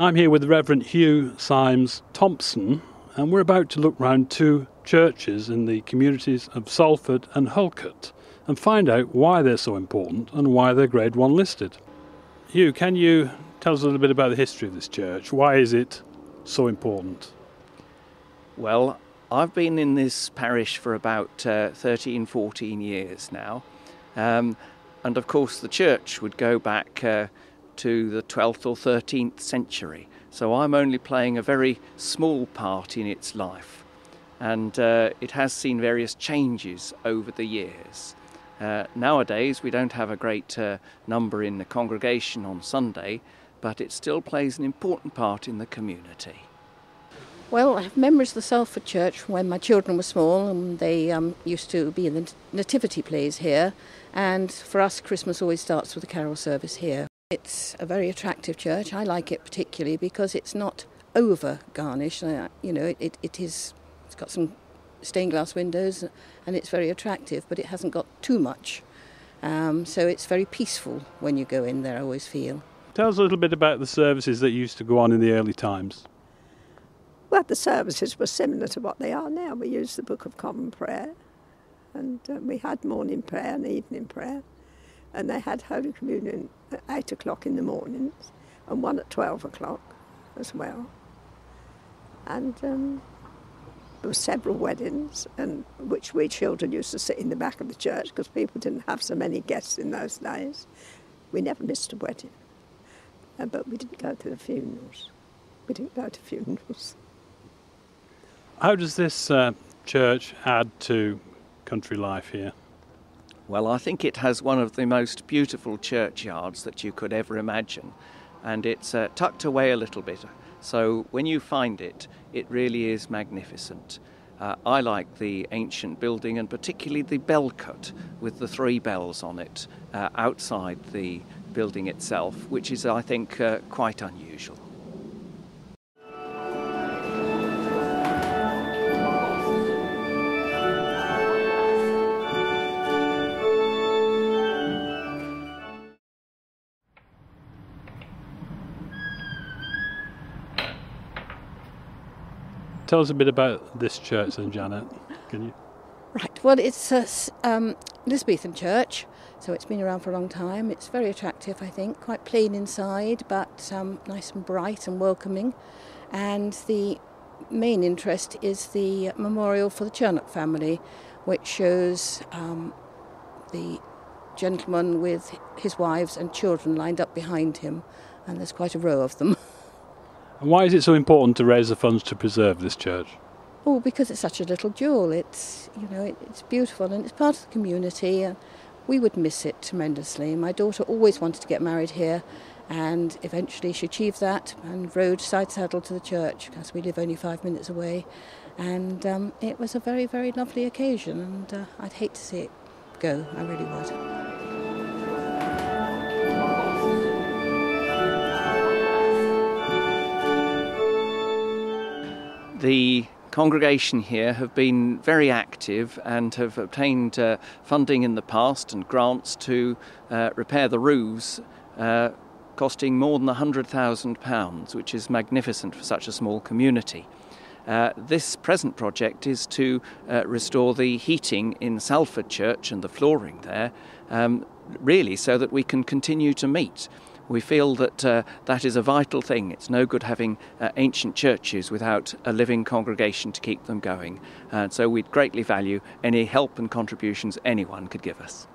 I'm here with the Reverend Hugh Symes Thompson, and we're about to look round two churches in the communities of Salford and Hulkett and find out why they're so important and why they're Grade 1 listed. Hugh, can you tell us a little bit about the history of this church? Why is it so important? Well, I've been in this parish for about 13, 14 years now. And of course the church would go back to the 12th or 13th century. So I'm only playing a very small part in its life. And it has seen various changes over the years. Nowadays we don't have a great number in the congregation on Sunday, but it still plays an important part in the community. Well, I have memories of the Salford Church when my children were small, and they used to be in the nativity plays here, and for us Christmas always starts with a carol service here. It's a very attractive church. I like it particularly because it's not over garnished. It's got some stained glass windows and it's very attractive, but it hasn't got too much. So it's very peaceful when you go in there, I always feel. Tell us a little bit about the services that used to go on in the early times. Well, the services were similar to what they are now. We used the Book of Common Prayer, and we had morning prayer and evening prayer, and they had Holy Communion at 8 o'clock in the mornings and one at 12 o'clock as well. And there were several weddings, and which we children used to sit in the back of the church because people didn't have so many guests in those days. We never missed a wedding, but we didn't go to the funerals. How does this church add to country life here? Well, I think it has one of the most beautiful churchyards that you could ever imagine, and it's tucked away a little bit, so when you find it, it really is magnificent. I like the ancient building, and particularly the bell cut with the 3 bells on it outside the building itself, which is, I think, quite unusual. Tell us a bit about this church then, Janet, can you? Right, well, it's a Elizabethan church, so it's been around for a long time. It's very attractive, I think, quite plain inside, but nice and bright and welcoming. And the main interest is the memorial for the Chernock family, which shows the gentleman with his wives and children lined up behind him, and there's quite a row of them. And why is it so important to raise the funds to preserve this church? Oh, because it's such a little jewel. It's beautiful and it's part of the community, and we would miss it tremendously. My daughter always wanted to get married here, and eventually she achieved that and rode side saddle to the church because we live only 5 minutes away. And it was a very, very lovely occasion, and I'd hate to see it go. I really would. The congregation here have been very active and have obtained funding in the past and grants to repair the roofs, costing more than £100,000, which is magnificent for such a small community. This present project is to restore the heating in Salford Church and the flooring there, really so that we can continue to meet. We feel that that is a vital thing. It's no good having ancient churches without a living congregation to keep them going. So we'd greatly value any help and contributions anyone could give us.